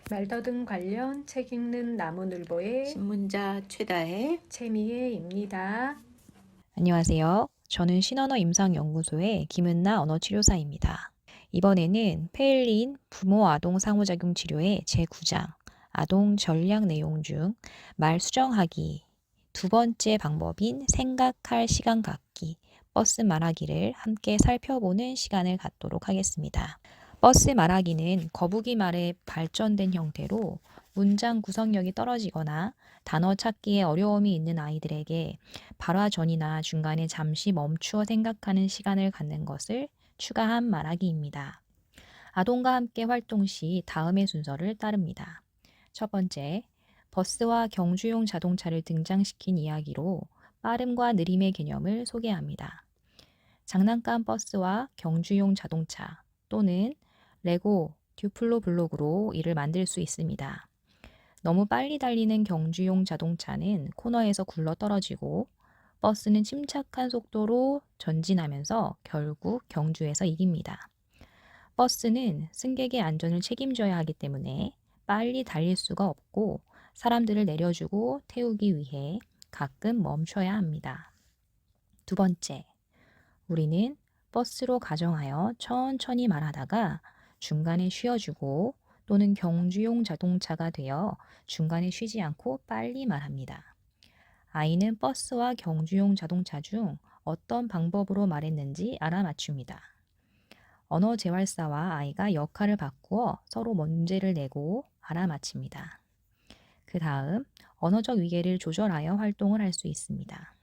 말더듬 관련 책 읽는 나무늘보의 신문자 최다혜. 최미애입니다. 안녕하세요. 저는 신언어 임상연구소의 김은나 언어치료사입니다. 이번에는 페일린 부모-아동 상호작용 치료의 제9장 아동 전략 내용 중 말 수정하기 두 번째 방법인 생각할 시간 갖기 버스 말하기를 함께 살펴보는 시간을 갖도록 하겠습니다. 버스 말하기는 거북이 말의 발전된 형태로 문장 구성력이 떨어지거나 단어 찾기에 어려움이 있는 아이들에게 발화 전이나 중간에 잠시 멈추어 생각하는 시간을 갖는 것을 추가한 말하기입니다. 아동과 함께 활동 시 다음의 순서를 따릅니다. 첫 번째, 버스와 경주용 자동차를 등장시킨 이야기로 빠름과 느림의 개념을 소개합니다. 장난감 버스와 경주용 자동차 또는 레고, 듀플로 블록으로 이를 만들 수 있습니다. 너무 빨리 달리는 경주용 자동차는 코너에서 굴러 떨어지고 버스는 침착한 속도로 전진하면서 결국 경주에서 이깁니다. 버스는 승객의 안전을 책임져야 하기 때문에 빨리 달릴 수가 없고 사람들을 내려주고 태우기 위해 가끔 멈춰야 합니다. 두 번째, 우리는 버스로 가정하여 천천히 말하다가 중간에 쉬어주고 또는 경주용 자동차가 되어 중간에 쉬지 않고 빨리 말합니다. 아이는 버스와 경주용 자동차 중 어떤 방법으로 말했는지 알아맞춥니다. 언어 재활사와 아이가 역할을 바꾸어 서로 문제를 내고 알아맞힙니다. 그 다음 언어적 위계를 조절하여 활동을 할 수 있습니다.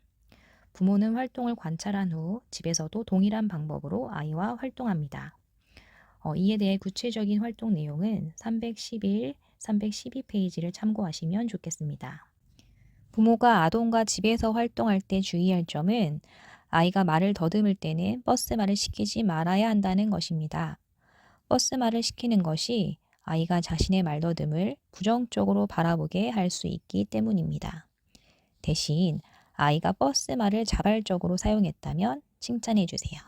부모는 활동을 관찰한 후 집에서도 동일한 방법으로 아이와 활동합니다. 이에 대해 구체적인 활동 내용은 311, 312페이지를 참고하시면 좋겠습니다. 부모가 아동과 집에서 활동할 때 주의할 점은 아이가 말을 더듬을 때는 버스 말을 시키지 말아야 한다는 것입니다. 버스 말을 시키는 것이 아이가 자신의 말더듬을 부정적으로 바라보게 할 수 있기 때문입니다. 대신 아이가 버스 말을 자발적으로 사용했다면 칭찬해 주세요.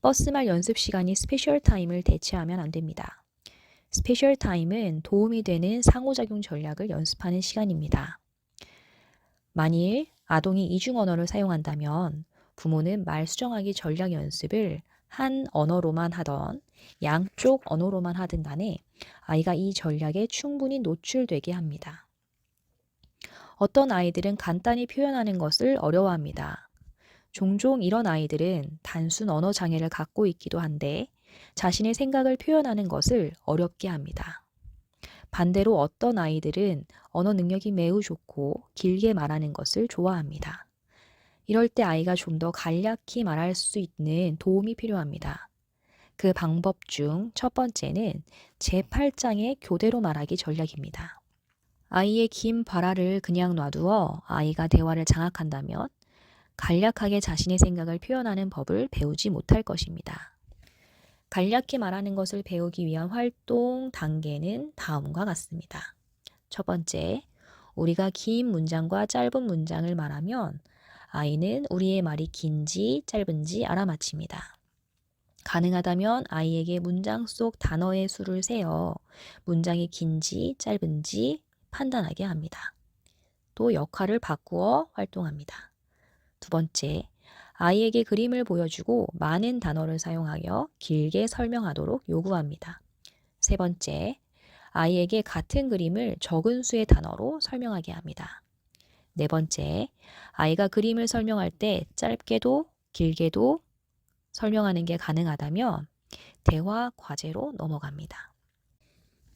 버스 말 연습 시간이 스페셜 타임을 대체하면 안 됩니다. 스페셜 타임은 도움이 되는 상호작용 전략을 연습하는 시간입니다. 만일 아동이 이중 언어를 사용한다면 부모는 말 수정하기 전략 연습을 한 언어로만 하던 양쪽 언어로만 하든 간에 아이가 이 전략에 충분히 노출되게 합니다. 어떤 아이들은 간단히 표현하는 것을 어려워합니다. 종종 이런 아이들은 단순 언어 장애를 갖고 있기도 한데 자신의 생각을 표현하는 것을 어렵게 합니다. 반대로 어떤 아이들은 언어 능력이 매우 좋고 길게 말하는 것을 좋아합니다. 이럴 때 아이가 좀 더 간략히 말할 수 있는 도움이 필요합니다. 그 방법 중 첫 번째는 제8장의 교대로 말하기 전략입니다. 아이의 긴 발화를 그냥 놔두어 아이가 대화를 장악한다면 간략하게 자신의 생각을 표현하는 법을 배우지 못할 것입니다. 간략히 말하는 것을 배우기 위한 활동 단계는 다음과 같습니다. 첫 번째, 우리가 긴 문장과 짧은 문장을 말하면 아이는 우리의 말이 긴지 짧은지 알아맞힙니다. 가능하다면 아이에게 문장 속 단어의 수를 세어 문장이 긴지 짧은지 판단하게 합니다. 또 역할을 바꾸어 활동합니다. 두 번째, 아이에게 그림을 보여주고 많은 단어를 사용하여 길게 설명하도록 요구합니다. 세 번째, 아이에게 같은 그림을 적은 수의 단어로 설명하게 합니다. 네 번째, 아이가 그림을 설명할 때 짧게도 길게도 설명하는 게 가능하다면 대화 과제로 넘어갑니다.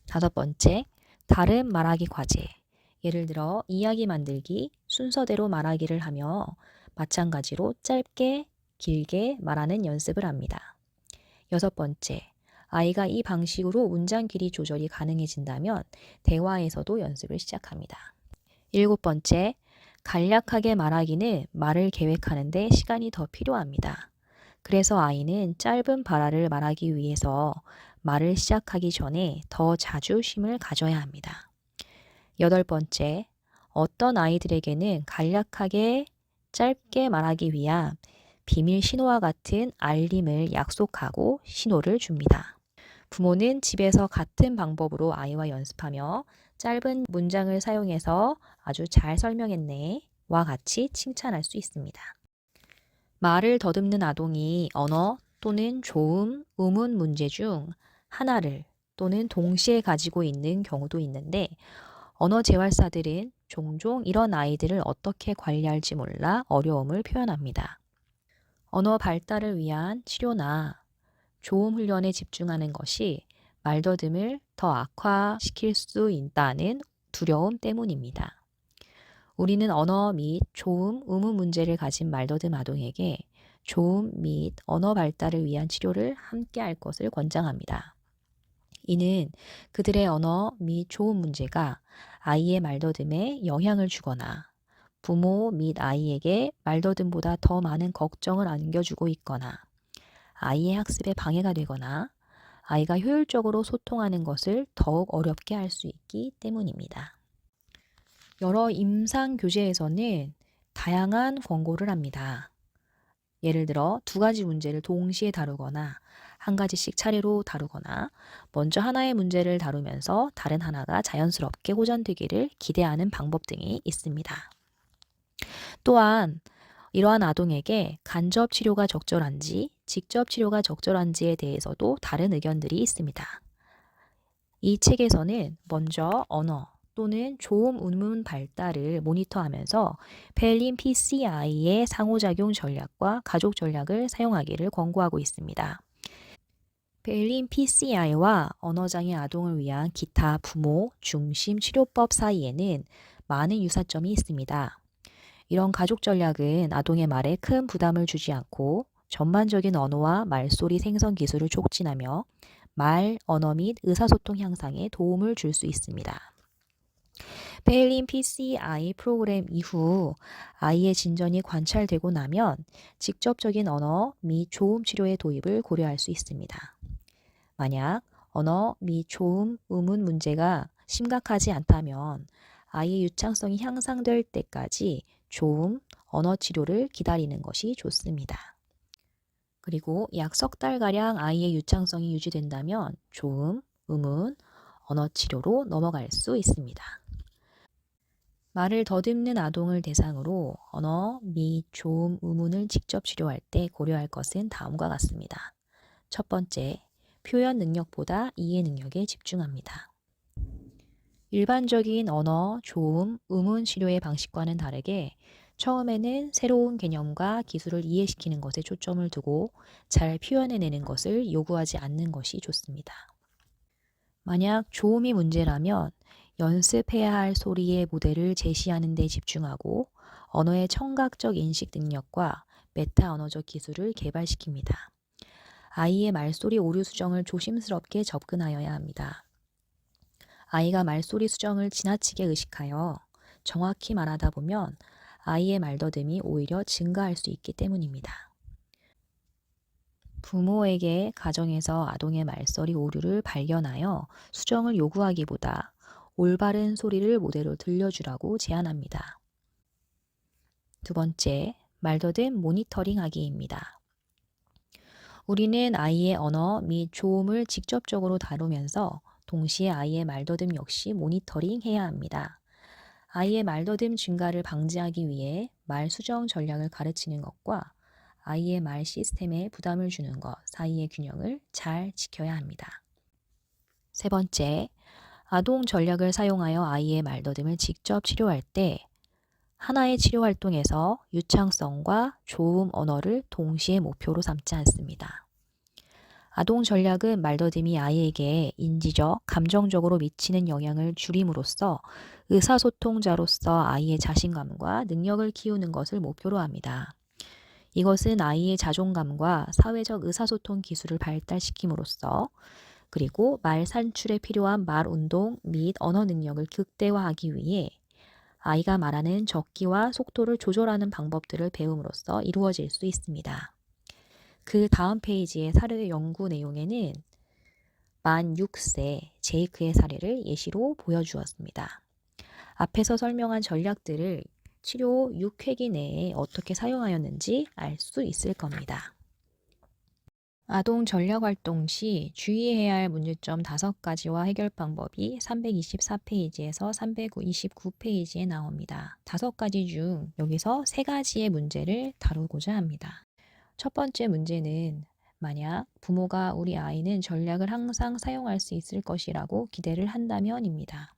다섯 번째, 다른 말하기 과제. 예를 들어 이야기 만들기, 순서대로 말하기를 하며 마찬가지로 짧게, 길게 말하는 연습을 합니다. 여섯 번째, 아이가 이 방식으로 문장 길이 조절이 가능해진다면 대화에서도 연습을 시작합니다. 일곱 번째, 간략하게 말하기는 말을 계획하는데 시간이 더 필요합니다. 그래서 아이는 짧은 발화를 말하기 위해서 말을 시작하기 전에 더 자주 쉼을 가져야 합니다. 여덟 번째, 어떤 아이들에게는 간략하게 짧게 말하기 위한 비밀 신호와 같은 알림을 약속하고 신호를 줍니다. 부모는 집에서 같은 방법으로 아이와 연습하며 짧은 문장을 사용해서 아주 잘 설명했네 와 같이 칭찬할 수 있습니다. 말을 더듬는 아동이 언어 또는 조음, 의문 문제 중 하나를 또는 동시에 가지고 있는 경우도 있는데 언어 재활사들은 종종 이런 아이들을 어떻게 관리할지 몰라 어려움을 표현합니다. 언어 발달을 위한 치료나 조음 훈련에 집중하는 것이 말더듬을 더 악화시킬 수 있다는 두려움 때문입니다. 우리는 언어 및 조음, 의문 문제를 가진 말더듬 아동에게 조음 및 언어 발달을 위한 치료를 함께 할 것을 권장합니다. 이는 그들의 언어 및 조음 문제가 아이의 말더듬에 영향을 주거나 부모 및 아이에게 말더듬보다 더 많은 걱정을 안겨주고 있거나 아이의 학습에 방해가 되거나 아이가 효율적으로 소통하는 것을 더욱 어렵게 할 수 있기 때문입니다. 여러 임상 교재에서는 다양한 권고를 합니다. 예를 들어 두 가지 문제를 동시에 다루거나 한 가지씩 차례로 다루거나 먼저 하나의 문제를 다루면서 다른 하나가 자연스럽게 호전되기를 기대하는 방법 등이 있습니다. 또한 이러한 아동에게 간접 치료가 적절한지 직접 치료가 적절한지에 대해서도 다른 의견들이 있습니다. 이 책에서는 먼저 언어 또는 조음 의문 발달을 모니터하면서 펠린 PCI의 상호작용 전략과 가족 전략을 사용하기를 권고하고 있습니다. 펠린 PCI와 언어장애 아동을 위한 기타 부모 중심 치료법 사이에는 많은 유사점이 있습니다. 이런 가족 전략은 아동의 말에 큰 부담을 주지 않고 전반적인 언어와 말소리 생성 기술을 촉진하며 말, 언어 및 의사소통 향상에 도움을 줄 수 있습니다. 페일린 PCI 프로그램 이후 아이의 진전이 관찰되고 나면 직접적인 언어 및 조음 치료의 도입을 고려할 수 있습니다. 만약 언어 및 조음, 의문 문제가 심각하지 않다면 아이의 유창성이 향상될 때까지 조음, 언어 치료를 기다리는 것이 좋습니다. 그리고 약 석 달가량 아이의 유창성이 유지된다면 조음, 의문, 언어 치료로 넘어갈 수 있습니다. 말을 더듬는 아동을 대상으로 언어 및 조음, 의문을 직접 치료할 때 고려할 것은 다음과 같습니다. 첫 번째, 표현 능력보다 이해 능력에 집중합니다. 일반적인 언어, 조음, 의문 치료의 방식과는 다르게 처음에는 새로운 개념과 기술을 이해시키는 것에 초점을 두고 잘 표현해내는 것을 요구하지 않는 것이 좋습니다. 만약 조음이 문제라면 연습해야 할 소리의 모델을 제시하는 데 집중하고 언어의 청각적 인식 능력과 메타 언어적 기술을 개발시킵니다. 아이의 말소리 오류 수정을 조심스럽게 접근하여야 합니다. 아이가 말소리 수정을 지나치게 의식하여 정확히 말하다 보면 아이의 말더듬이 오히려 증가할 수 있기 때문입니다. 부모에게 가정에서 아동의 말소리 오류를 발견하여 수정을 요구하기보다 올바른 소리를 모델로 들려주라고 제안합니다. 두 번째, 말더듬 모니터링 하기입니다. 우리는 아이의 언어 및 조음을 직접적으로 다루면서 동시에 아이의 말더듬 역시 모니터링해야 합니다. 아이의 말더듬 증가를 방지하기 위해 말 수정 전략을 가르치는 것과 아이의 말 시스템에 부담을 주는 것 사이의 균형을 잘 지켜야 합니다. 세 번째, 아동 전략을 사용하여 아이의 말더듬을 직접 치료할 때 하나의 치료 활동에서 유창성과 조음 언어를 동시에 목표로 삼지 않습니다. 아동 전략은 말더듬이 아이에게 인지적, 감정적으로 미치는 영향을 줄임으로써 의사소통자로서 아이의 자신감과 능력을 키우는 것을 목표로 합니다. 이것은 아이의 자존감과 사회적 의사소통 기술을 발달시킴으로써 그리고 말 산출에 필요한 말 운동 및 언어 능력을 극대화하기 위해 아이가 말하는 적기와 속도를 조절하는 방법들을 배움으로써 이루어질 수 있습니다. 그 다음 페이지의 사례 연구 내용에는 만 6세 제이크의 사례를 예시로 보여주었습니다. 앞에서 설명한 전략들을 치료 6회기 내에 어떻게 사용하였는지 알 수 있을 겁니다. 아동 전략 활동 시 주의해야 할 문제점 5가지와 해결 방법이 324페이지에서 329페이지에 나옵니다. 5가지 중 여기서 3가지의 문제를 다루고자 합니다. 첫 번째 문제는 만약 부모가 우리 아이는 전략을 항상 사용할 수 있을 것이라고 기대를 한다면입니다.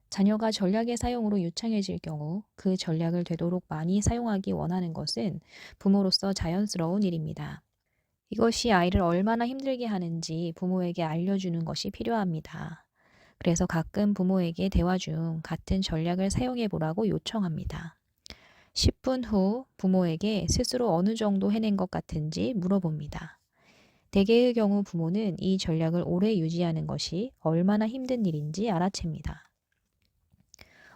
자녀가 전략의 사용으로 유창해질 경우 그 전략을 되도록 많이 사용하기 원하는 것은 부모로서 자연스러운 일입니다. 이것이 아이를 얼마나 힘들게 하는지 부모에게 알려주는 것이 필요합니다. 그래서 가끔 부모에게 대화 중 같은 전략을 사용해 보라고 요청합니다. 10분 후 부모에게 스스로 어느 정도 해낸 것 같은지 물어봅니다. 대개의 경우 부모는 이 전략을 오래 유지하는 것이 얼마나 힘든 일인지 알아챕니다.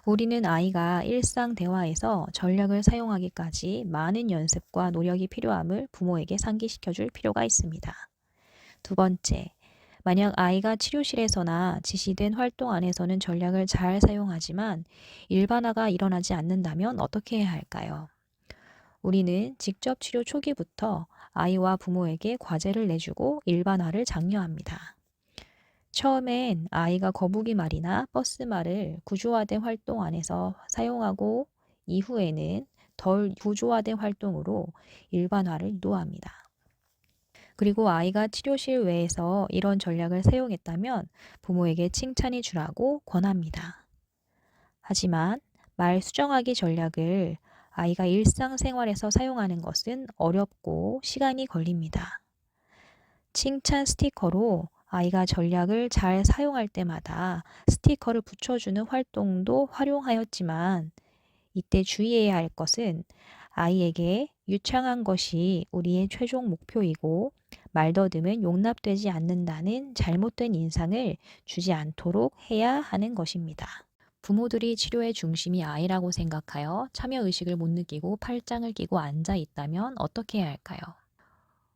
우리는 아이가 일상 대화에서 전략을 사용하기까지 많은 연습과 노력이 필요함을 부모에게 상기시켜 줄 필요가 있습니다. 두 번째, 만약 아이가 치료실에서나 지시된 활동 안에서는 전략을 잘 사용하지만 일반화가 일어나지 않는다면 어떻게 해야 할까요? 우리는 직접 치료 초기부터 아이와 부모에게 과제를 내주고 일반화를 장려합니다. 처음엔 아이가 거북이 말이나 버스 말을 구조화된 활동 안에서 사용하고 이후에는 덜 구조화된 활동으로 일반화를 유도합니다. 그리고 아이가 치료실 외에서 이런 전략을 사용했다면 부모에게 칭찬해 주라고 권합니다. 하지만 말 수정하기 전략을 아이가 일상생활에서 사용하는 것은 어렵고 시간이 걸립니다. 칭찬 스티커로 아이가 전략을 잘 사용할 때마다 스티커를 붙여주는 활동도 활용하였지만 이때 주의해야 할 것은 아이에게 유창한 것이 우리의 최종 목표이고 말더듬은 용납되지 않는다는 잘못된 인상을 주지 않도록 해야 하는 것입니다. 부모들이 치료의 중심이 아이라고 생각하여 참여의식을 못 느끼고 팔짱을 끼고 앉아 있다면 어떻게 해야 할까요?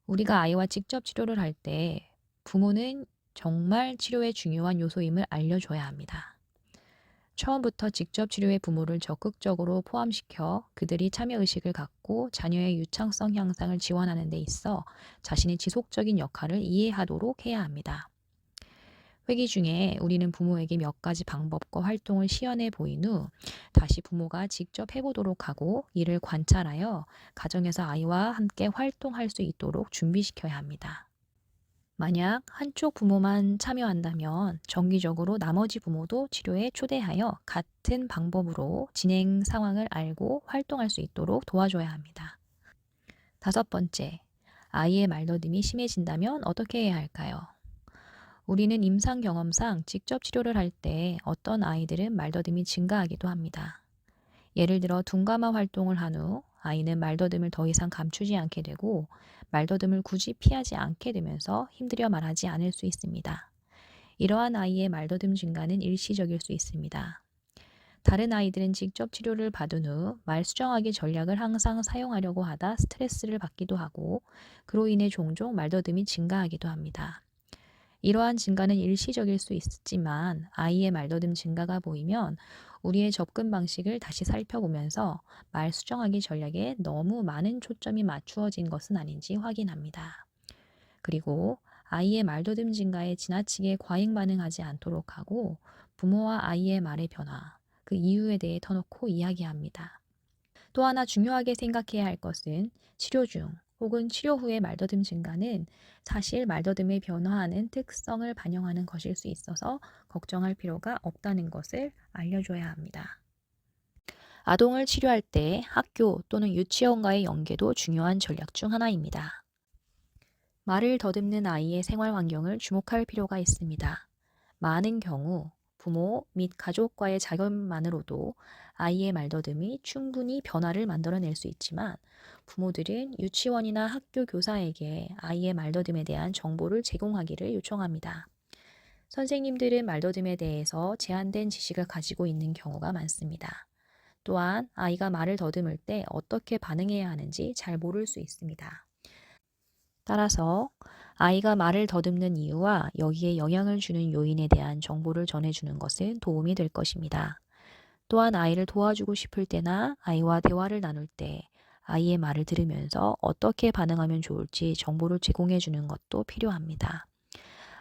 우리가 아이와 직접 치료를 할 때 부모는 정말 치료의 중요한 요소임을 알려줘야 합니다. 처음부터 직접 치료에 부모를 적극적으로 포함시켜 그들이 참여의식을 갖고 자녀의 유창성 향상을 지원하는 데 있어 자신의 지속적인 역할을 이해하도록 해야 합니다. 회기 중에 우리는 부모에게 몇 가지 방법과 활동을 시연해 보인 후 다시 부모가 직접 해보도록 하고 이를 관찰하여 가정에서 아이와 함께 활동할 수 있도록 준비시켜야 합니다. 만약 한쪽 부모만 참여한다면 정기적으로 나머지 부모도 치료에 초대하여 같은 방법으로 진행 상황을 알고 활동할 수 있도록 도와줘야 합니다. 5번째, 아이의 말더듬이 심해진다면 어떻게 해야 할까요? 우리는 임상 경험상 직접 치료를 할 때 어떤 아이들은 말더듬이 증가하기도 합니다. 예를 들어 둔감화 활동을 한 후 아이는 말더듬을 더 이상 감추지 않게 되고 말더듬을 굳이 피하지 않게 되면서 힘들여 말하지 않을 수 있습니다. 이러한 아이의 말더듬 증가는 일시적일 수 있습니다. 다른 아이들은 직접 치료를 받은 후 말 수정하기 전략을 항상 사용하려고 하다 스트레스를 받기도 하고 그로 인해 종종 말더듬이 증가하기도 합니다. 이러한 증가는 일시적일 수 있지만 아이의 말더듬 증가가 보이면 우리의 접근 방식을 다시 살펴보면서 말 수정하기 전략에 너무 많은 초점이 맞추어진 것은 아닌지 확인합니다. 그리고 아이의 말더듬 증가에 지나치게 과잉 반응하지 않도록 하고 부모와 아이의 말의 변화, 그 이유에 대해 터놓고 이야기합니다. 또 하나 중요하게 생각해야 할 것은 치료 중 혹은 치료 후의 말더듬 증가는 사실 말더듬의 변화하는 특성을 반영하는 것일 수 있어서 걱정할 필요가 없다는 것을 알려줘야 합니다. 아동을 치료할 때 학교 또는 유치원과의 연계도 중요한 전략 중 하나입니다. 말을 더듬는 아이의 생활 환경을 주목할 필요가 있습니다. 많은 경우 부모 및 가족과의 작업만으로도 아이의 말더듬이 충분히 변화를 만들어낼 수 있지만 부모들은 유치원이나 학교 교사에게 아이의 말더듬에 대한 정보를 제공하기를 요청합니다. 선생님들은 말더듬에 대해서 제한된 지식을 가지고 있는 경우가 많습니다. 또한 아이가 말을 더듬을 때 어떻게 반응해야 하는지 잘 모를 수 있습니다. 따라서 아이가 말을 더듬는 이유와 여기에 영향을 주는 요인에 대한 정보를 전해주는 것은 도움이 될 것입니다. 또한 아이를 도와주고 싶을 때나 아이와 대화를 나눌 때 아이의 말을 들으면서 어떻게 반응하면 좋을지 정보를 제공해 주는 것도 필요합니다.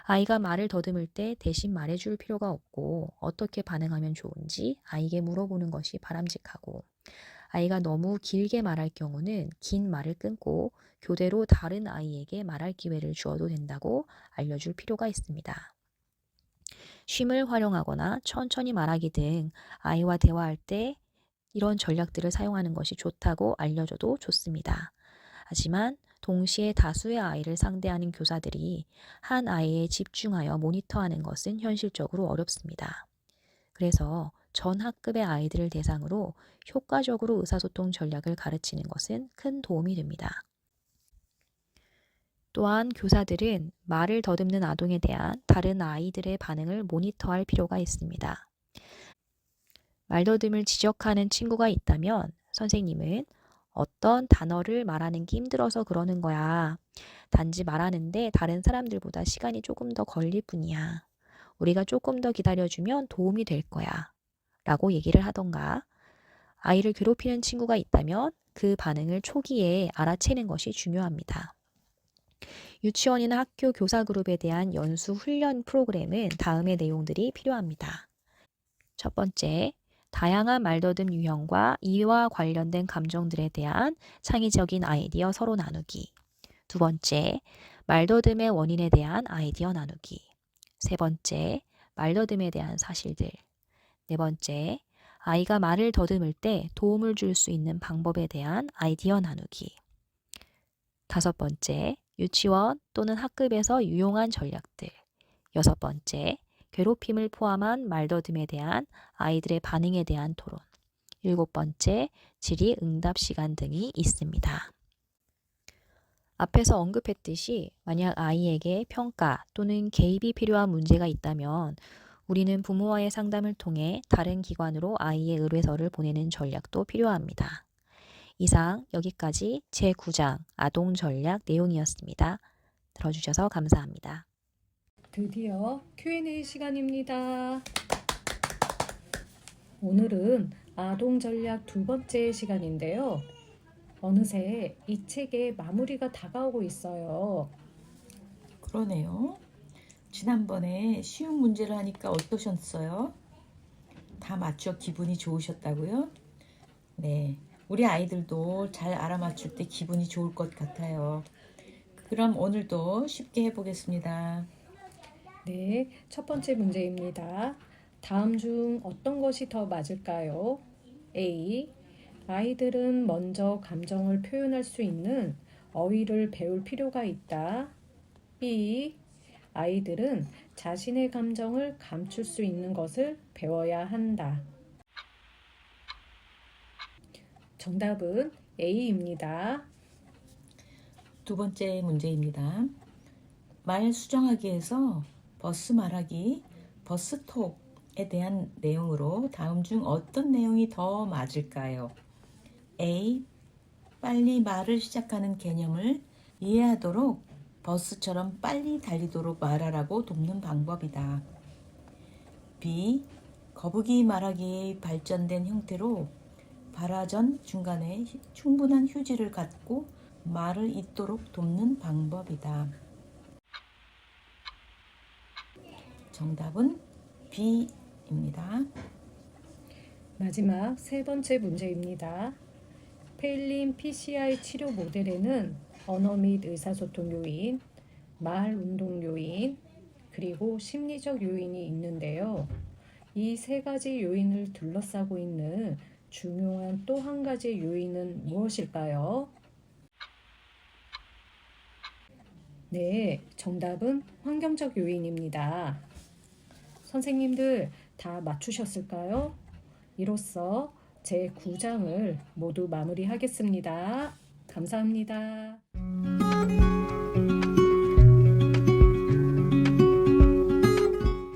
아이가 말을 더듬을 때 대신 말해줄 필요가 없고 어떻게 반응하면 좋은지 아이에게 물어보는 것이 바람직하고, 아이가 너무 길게 말할 경우는 긴 말을 끊고 교대로 다른 아이에게 말할 기회를 주어도 된다고 알려줄 필요가 있습니다. 쉼을 활용하거나 천천히 말하기 등 아이와 대화할 때 이런 전략들을 사용하는 것이 좋다고 알려줘도 좋습니다. 하지만 동시에 다수의 아이를 상대하는 교사들이 한 아이에 집중하여 모니터하는 것은 현실적으로 어렵습니다. 그래서 전 학급의 아이들을 대상으로 효과적으로 의사소통 전략을 가르치는 것은 큰 도움이 됩니다. 또한 교사들은 말을 더듬는 아동에 대한 다른 아이들의 반응을 모니터할 필요가 있습니다. 말더듬을 지적하는 친구가 있다면 선생님은 어떤 단어를 말하는 게 힘들어서 그러는 거야. 단지 말하는데 다른 사람들보다 시간이 조금 더 걸릴 뿐이야. 우리가 조금 더 기다려주면 도움이 될 거야. 라고 얘기를 하던가, 아이를 괴롭히는 친구가 있다면 그 반응을 초기에 알아채는 것이 중요합니다. 유치원이나 학교 교사 그룹에 대한 연수 훈련 프로그램은 다음의 내용들이 필요합니다. 첫 번째, 다양한 말더듬 유형과 이와 관련된 감정들에 대한 창의적인 아이디어 서로 나누기. 두 번째, 말더듬의 원인에 대한 아이디어 나누기. 세 번째, 말더듬에 대한 사실들. 네 번째, 아이가 말을 더듬을 때 도움을 줄 수 있는 방법에 대한 아이디어 나누기. 다섯 번째, 유치원 또는 학급에서 유용한 전략들. 여섯 번째, 괴롭힘을 포함한 말더듬에 대한 아이들의 반응에 대한 토론. 일곱 번째, 질의응답 시간 등이 있습니다. 앞에서 언급했듯이 만약 아이에게 평가 또는 개입이 필요한 문제가 있다면 우리는 부모와의 상담을 통해 다른 기관으로 아이의 의뢰서를 보내는 전략도 필요합니다. 이상 여기까지 제9장 아동 전략 내용이었습니다. 들어주셔서 감사합니다. 드디어 Q&A 시간입니다. 오늘은 아동 전략 두 번째 시간인데요. 어느새 이 책의 마무리가 다가오고 있어요. 그러네요. 지난번에 쉬운 문제를 하니까 어떠셨어요? 다 맞춰 기분이 좋으셨다고요? 네, 우리 아이들도 잘 알아맞힐 때 기분이 좋을 것 같아요. 그럼 오늘도 쉽게 해보겠습니다. 네, 첫 번째 문제입니다. 다음 중 어떤 것이 더 맞을까요? A. 아이들은 먼저 감정을 표현할 수 있는 어휘를 배울 필요가 있다. B. 아이들은 자신의 감정을 감출 수 있는 것을 배워야 한다. 정답은 A입니다. 두 번째 문제입니다. 말 수정하기에서 버스 말하기, 버스톡에 대한 내용으로 다음 중 어떤 내용이 더 맞을까요? A. 빨리 말을 시작하는 개념을 이해하도록 버스처럼 빨리 달리도록 말하라고 돕는 방법이다. B. 거북이 말하기의 발전된 형태로 발화 전 중간에 충분한 휴지를 갖고 말을 잇도록 돕는 방법이다. 정답은 B입니다. 마지막 세 번째 문제입니다. 페일린 PCI 치료 모델에는 언어 및 의사소통 요인, 말 운동 요인, 그리고 심리적 요인이 있는데요. 이 세 가지 요인을 둘러싸고 있는 중요한 또 한 가지 요인은 무엇일까요? 네, 정답은 환경적 요인입니다. 선생님들 다 맞추셨을까요? 이로써 제9장을 모두 마무리하겠습니다. 감사합니다.